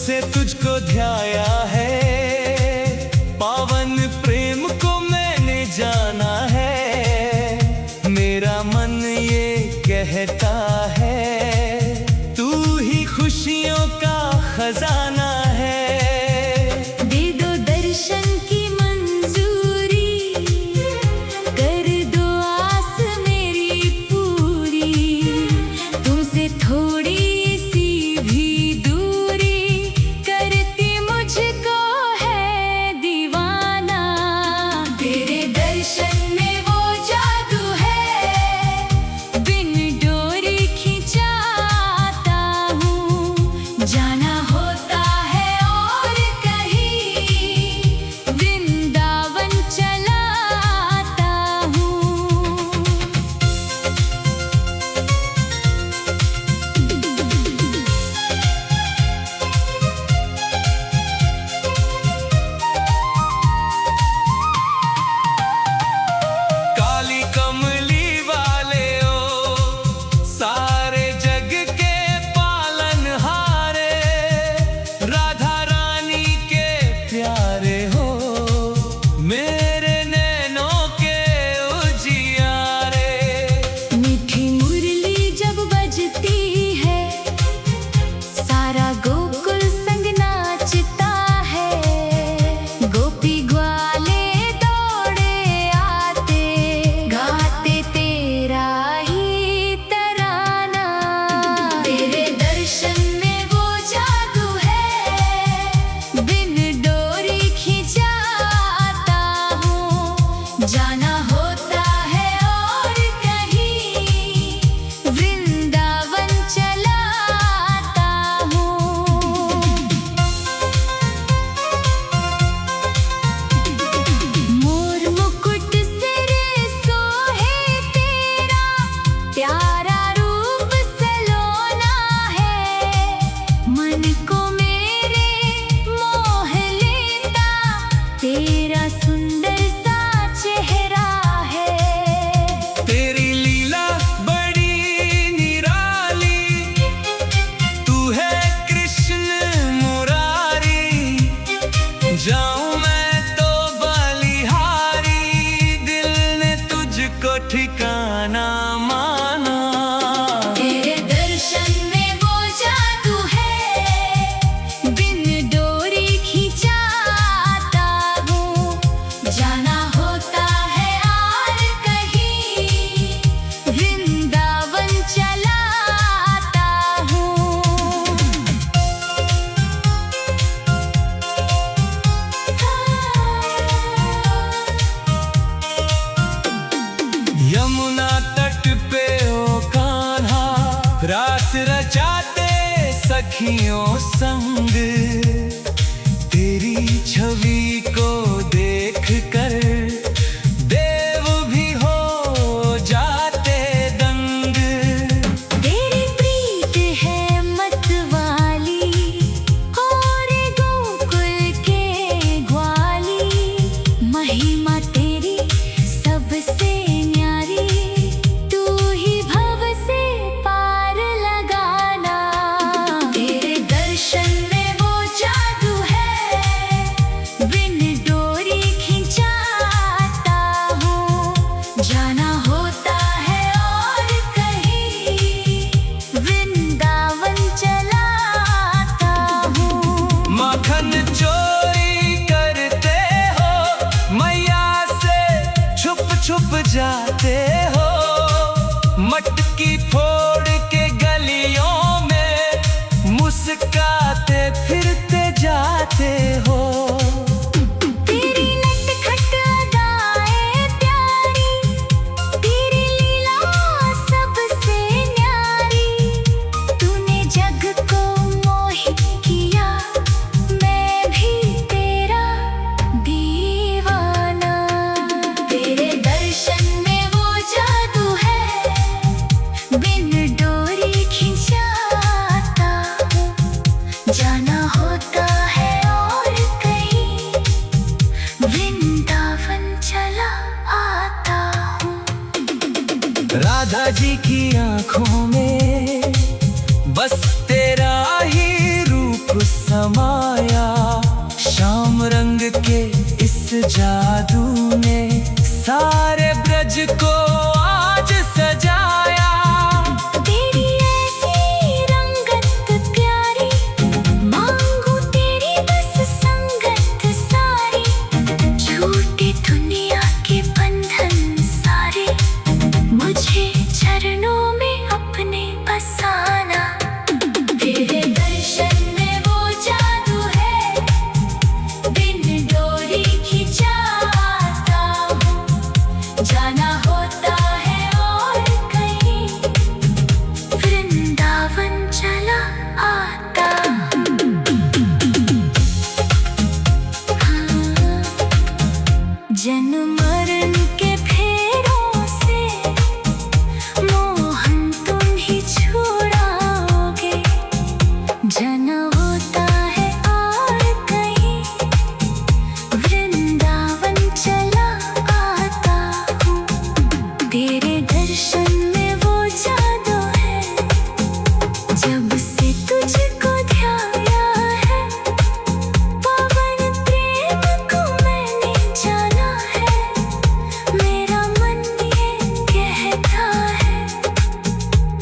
से तुझको ध्याया है, पावन प्रेम को मैंने जाना है। मेरा मन ये कहता है तू ही खुशियों का खजाना है। दे दो दर्शन की मंजूरी, कर दो आस मेरी पूरी। तुमसे थोड़ी सी भी दूरी करती मुझको है दीवाना। तेरे दर्शन में वो जादू है, बिन डोरी खिंचा आता हूँ। जाना होता है और कहीं, वृंदावन चला आता हूँ। काली कमली वाले ओ, सारे जग के पालनहारे, राधा रानी के प्यारे हो, मेरे नैनों के उजियारे। मीठी मुरली जब बजती है, सारा गोकुल संग नाचता है। गोपी ग्वाले दौड़े आते, गाते तेरा ही तराना। तेरे दर्शन में वो जादू है, बिन डोरी खिंचा आता हूँ। जाना होता है और कहीं, वृंदावन चला आता हूँ। मोर मुकुट सिर सोहे तेरा, प्यारा रूप सलोना है। मन को मेरे मोह लेता, तेरा सुंदर सा चेहरा है। तेरी लीला बड़ी निराली, तू है कृष्ण मुरारी। जाऊं मैं तो बलिहारी, दिल ने तुझको ठिकाना माना। तेरे दर्शन में वो जादू है, बिन डोरी खिंचा आता हूँ। जाना होता है और कहीं, वृंदावन चला आता हूँ। यमुना तट पे ओ कान्हा, रास रचाते सखियों संग। तेरी छवि को देख कर देव भी हो जाते दंग। तेरी प्रीत है मतवाली, और गोकुल के ग्वाली। महिमा तेरी सबसे न्यारी, तू ही भव से पार लगाना। तेरे दर्शन में वो जादू है, बिन डोरी खिंचा आता हूँ। जाना होता है और कहीं, वृंदावन चला आता हूँ। माखन चोरी करते हो, मैया से छुप छुप जाते हो। मटकी फोड़ के गलियों में मुस्काते फिरते जाते हो। तेरी नटखट अदाएं प्यारी, तेरी लीला सबसे न्यारी। तूने जग को मोहित किया, मैं भी तेरा दीवाना। तेरे दर्शन में वो जादू है, बिन डोरी खिंचा आता हूँ। जाना होता है और कहीं, वृंदावन चला आता हूँ। राधा जी की आंखों में बस तेरा ही रूप समा आया। शाम रंग के इस जादू ने सारे ब्रज को आज सजाया। तेरी ऐसी रंगत प्यारी, मांगू तेरी बस संगत सारी। झूठी दुनिया के बंधन सारे, मुझे चरणों में अपने बसाना। तेरे दर्शन में वो जादू है, बिन डोरी खिंचा आता हूँ। जाना होता है और कहीं, वृंदावन चला आता हूँ। हाँ, जन्म मरण के फेरों से मोहन तुम ही छुड़ाओगे। जाना होता है और कहीं, वृंदावन चला आता हूँ। तेरे दर्शन में वो जादू है, जब से तुझको ध्याया है। पावन प्रेम को मैंने जाना है, मेरा मन ये कहता है।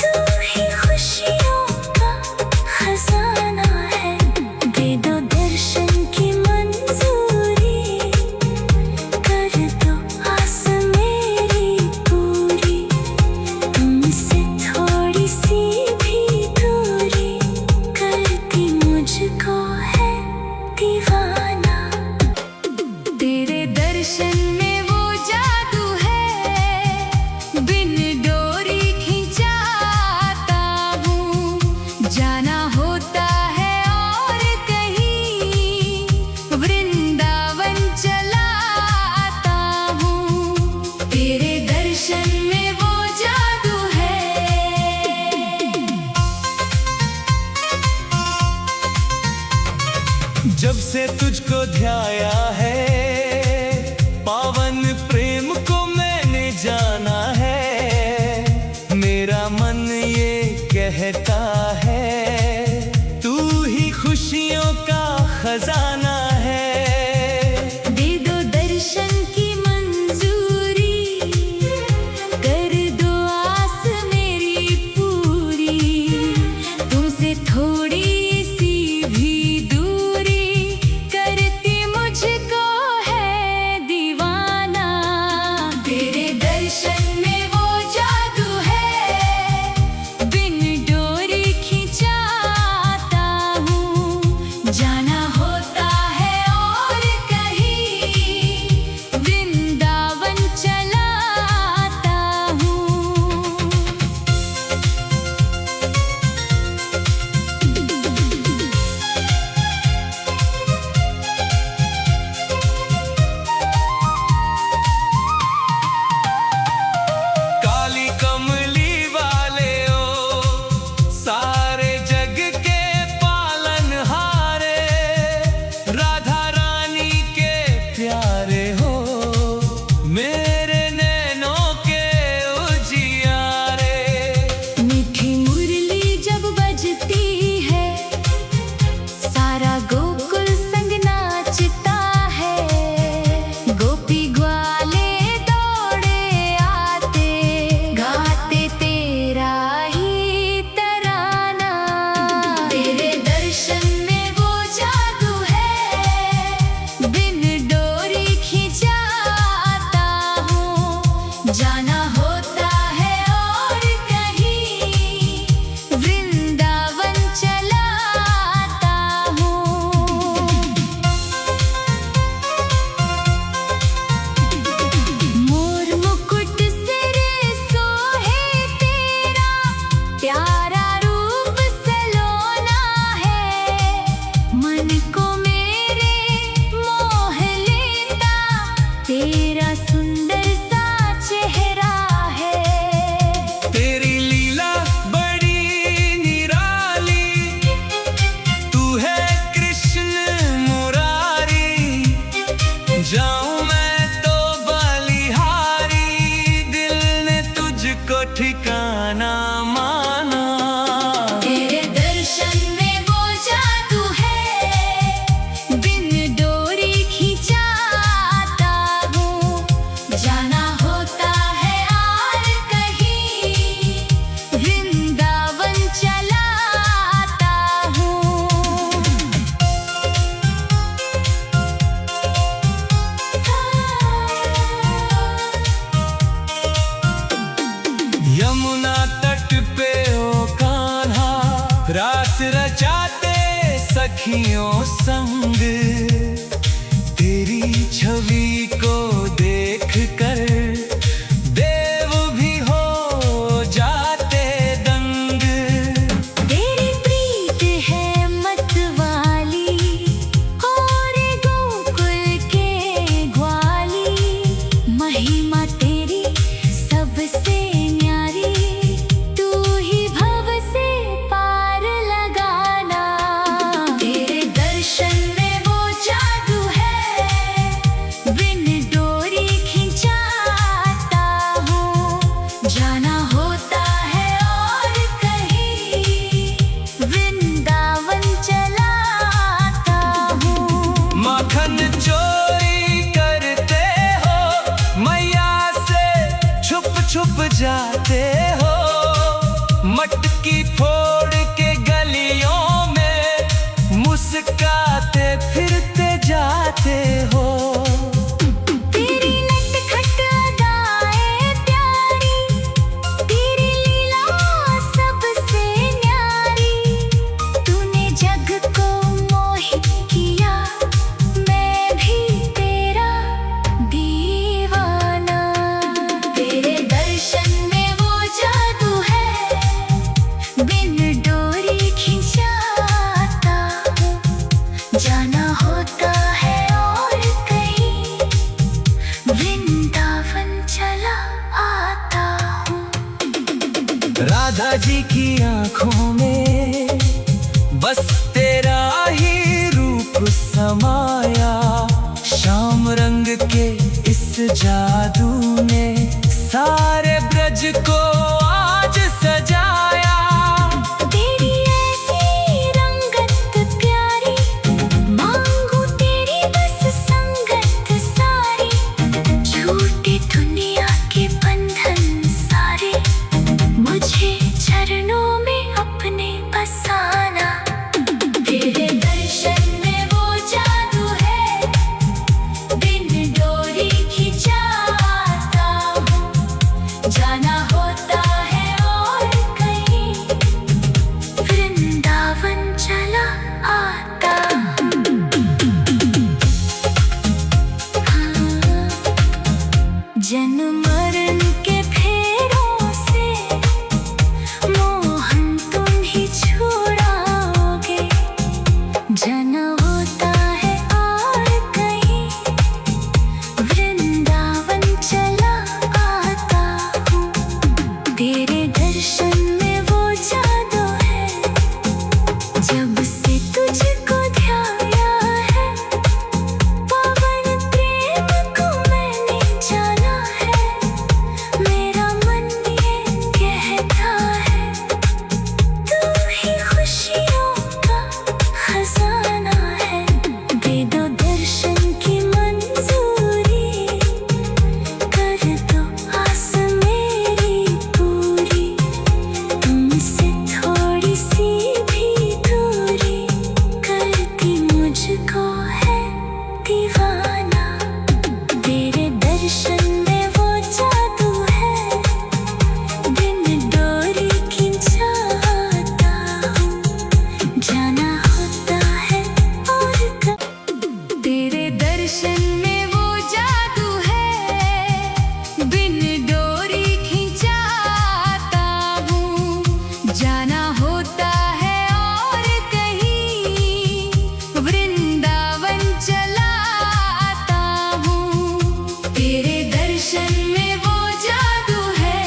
तू ही खुशियों का खजाना है। दे दो दर्शन की मंजूरी, कर दो आस मेरी पूरी। तुमसे थोड़ी सी भी दूरी, करती मुझको है दीवाना। तेरे दर्शन में वो जादू है, बिन डोरी खिंचा आता हूँ। जाना होता है और कहीं, वृंदावन चला आता हूँ। तेरे दर्शन में वो जादू है। जब से तुझको ध्याया है, पावन प्रेम को मैंने जाना है। मेरा मन ये कहता है, तू ही खुशियों का खजाना है। दे दो दर्शन की मंजूरी, कर दो आस मेरी पूरी। तुमसे थोड़ी सी भी दूरी, करती मुझको है दीवाना। तेरे दर्शन में वो जादू है, बिन डोरी खिंचा आता हूँ। जाना होता सखियों संग तेरी छवि को देख कर देव भी हो जाते दंग। तेरी प्रीत है मत वाली और गोकुल के ग्वाली, महिमा तेरी सबसे न्यारी, तू ही भव से पार लगाना। तेरे दर्शन में वो जादू है, बिन डोरी खिंचाता हूँ, जाना होता है और कहीं, वृंदावन चलाता हूँ। माखन चोरी करते हो, मैया से छुप छुप जाते हो, मटकी फोड़ के गलियों में मुस्काते फिरते जाते हो। तेरी नटखट अदाएं प्यारी, तेरी लीला सबसे न्यारी, तूने जग को मोहित किया, मैं भी तेरा दीवाना। तेरे दर्शन में वो जादू है, बिन डोरी खिंचाता हूँ, जाना होता है और कहीं, वृंदावन चला आता हूँ। राधा जी की आंखों में बस तेरा ही रूप समाया, श्याम रंग के इस जादू ने सारे ब्रज को आज सजाया। तेरी ऐसी रंगत प्यारी, मांगू तेरी बस संगत सारी, झूठी दुनिया के बंधन सारे, मुझे चरणों में अपने बसाना। तेरे दर्शन में वो जादू है, बिन डोरी खिंचाता हूँ, जाना होता है और कहीं, वृंदावन चला आता हूँ। जन्म मरण के फेरों से मोहन तुम ही छुड़ाओगे, जाना होता है और कहीं, वृंदावन चला आता हूँ। तेरे दर्शन में वो जादू है, जब से तुझको ध्याया है, पावन प्रेम को मैंने जाना है, मेरा मन ये कहता है, तू ही खुशियों का खजाना है। दे दो दर्शन की मंजूरी, कर दो आस मेरी पूरी, तुमसे थोड़ी सी भी दूरी करती मुझको है दीवाना। तेरे दर्शन में वो जादू है, बिन डोरी खिंचाता हूँ, जाना होता है और तेरे दर्शन में वो जादू है, बिन डोरी खिंचाता हूँ, जाना होता है और कहीं, वृंदावन चला आता हूँ। तेरे दर्शन में वो जादू है।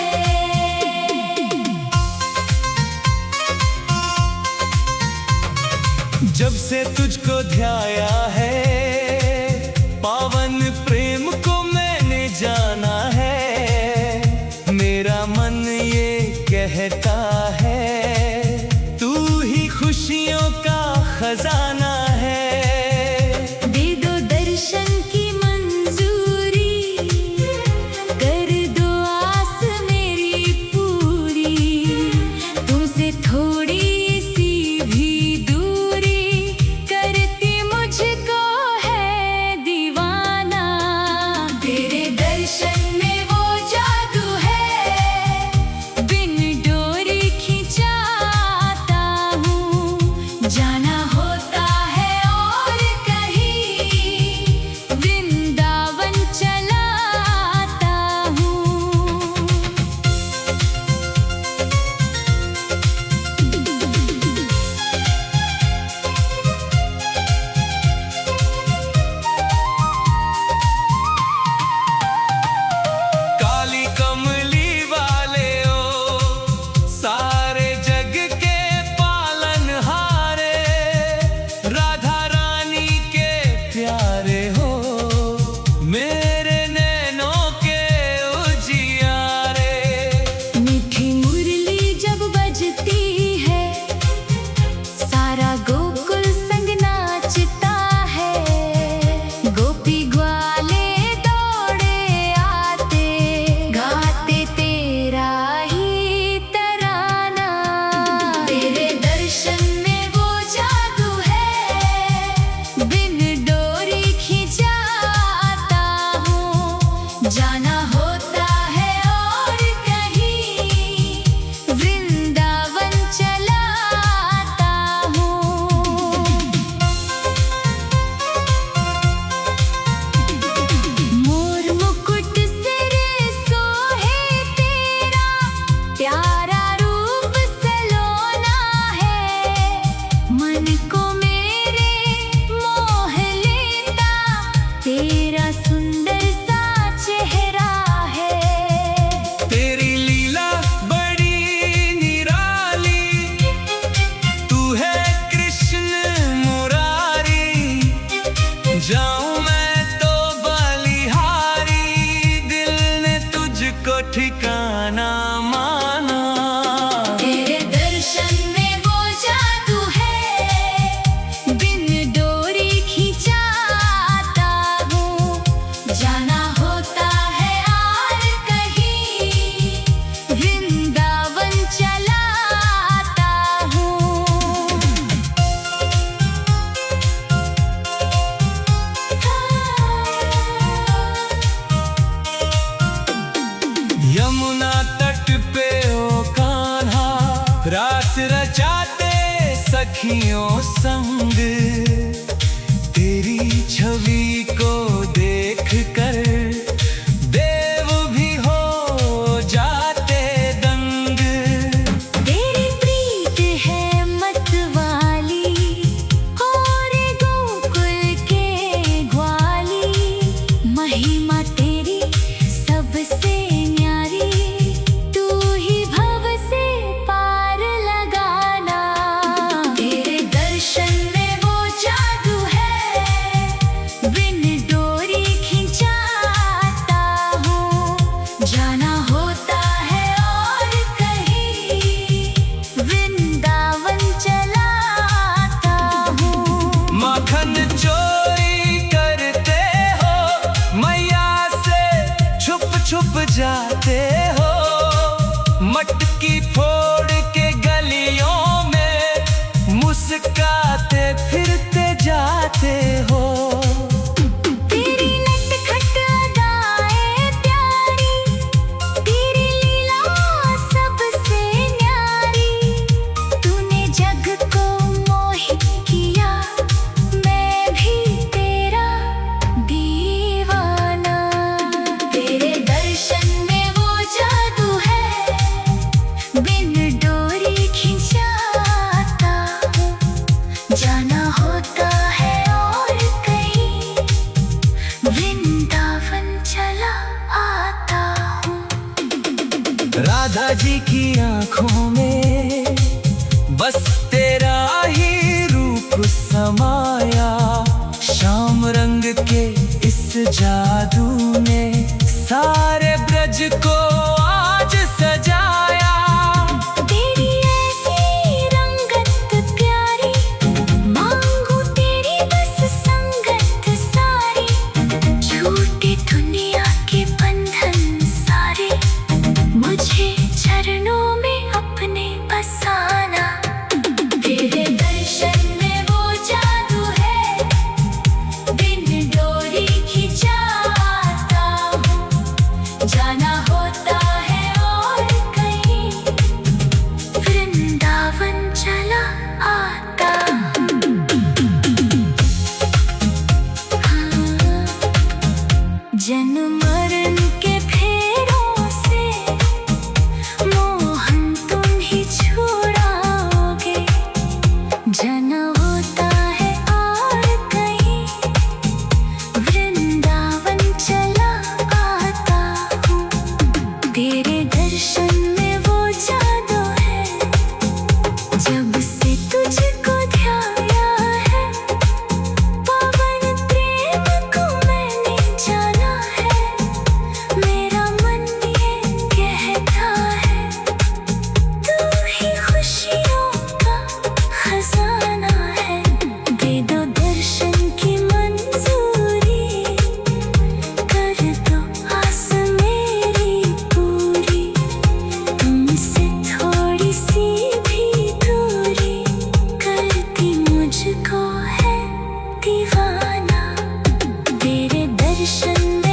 जब से तुझको ध्याया है, पावन प्रेम को मैंने जाना है, मेरा मन ये कहता है, तू ही खुशियों का खजाना है। दे दो दर्शन की मंजूरी, कर दो आस मेरी पूरी, तुमसे थोड़ी सी भी दूरी करती मुझको नाचता है। गोपी ग्वाले दौड़े आते, गाते तेरा ही तराना। तेरे दर्शन में वो जादू है, बिन डोरी खींचा आता हूँ। जाना होता है और कहीं, वृंदावन चला आता हूँ। मोर मुकुट सिर सोहे तेरा, प्यारा रूप सलोना है। मन को मेरे मोह लेता, तेरा सुंदर सा चेहरा है। तेरी लीला बड़ी निराली, तू है कृष्ण मुरारी। जाऊं मैं तो बलिहारी, दिल ने तुझको ठिकाना माना। तेरे दर्शन में वो जादू है, बिन डोरी खींचा आता हूँ। जाना होता है और कहीं, वृंदावन चला आता हूँ। यमुना तट पे ओ कान्हा, रास रचाते सखियों संग। तेरी छवि को देख कर देव भी हो जाते दंग। तेरी प्रीत है मतवाली, और गोकुल के ग्वाली। महिमा तेरी सबसे न्यारी, तू ही भव से पार लगाना। तेरे दर्शन में वो जादू है, बिन डोरी खींचा आता हूँ। जाना होता है और कहीं, वृंदावन चला आता हूँ। माखन चोरी करते हो, मैया से छुप छुप जाते हो। मटकी फोड़ के गलियों में मुस्काते फिरते जाते हो। तेरी नटखट अदाएं प्यारी, तेरी लीला सबसे न्यारी। तूने जग को मोहित किया, मैं भी तेरा दीवाना। तेरे दर्शन में वो जादू है, बिन डोरी खींचा आता हूँ। जाना होता है और कहीं, वृंदावन चला आता हूँ। राधा जी की आंखों में बस तेरा ही रूप समाया। श्याम रंग के इस जादू ने सारे ब्रज को आज सजाया। तेरी ऐसी रंगत प्यारी, मांगू तेरी बस संगत सारी। झूठी दुनिया के बंधन सारे, मुझे चरणों में अपने बसाना। तेरे दर्शन में वो जादू दर्शन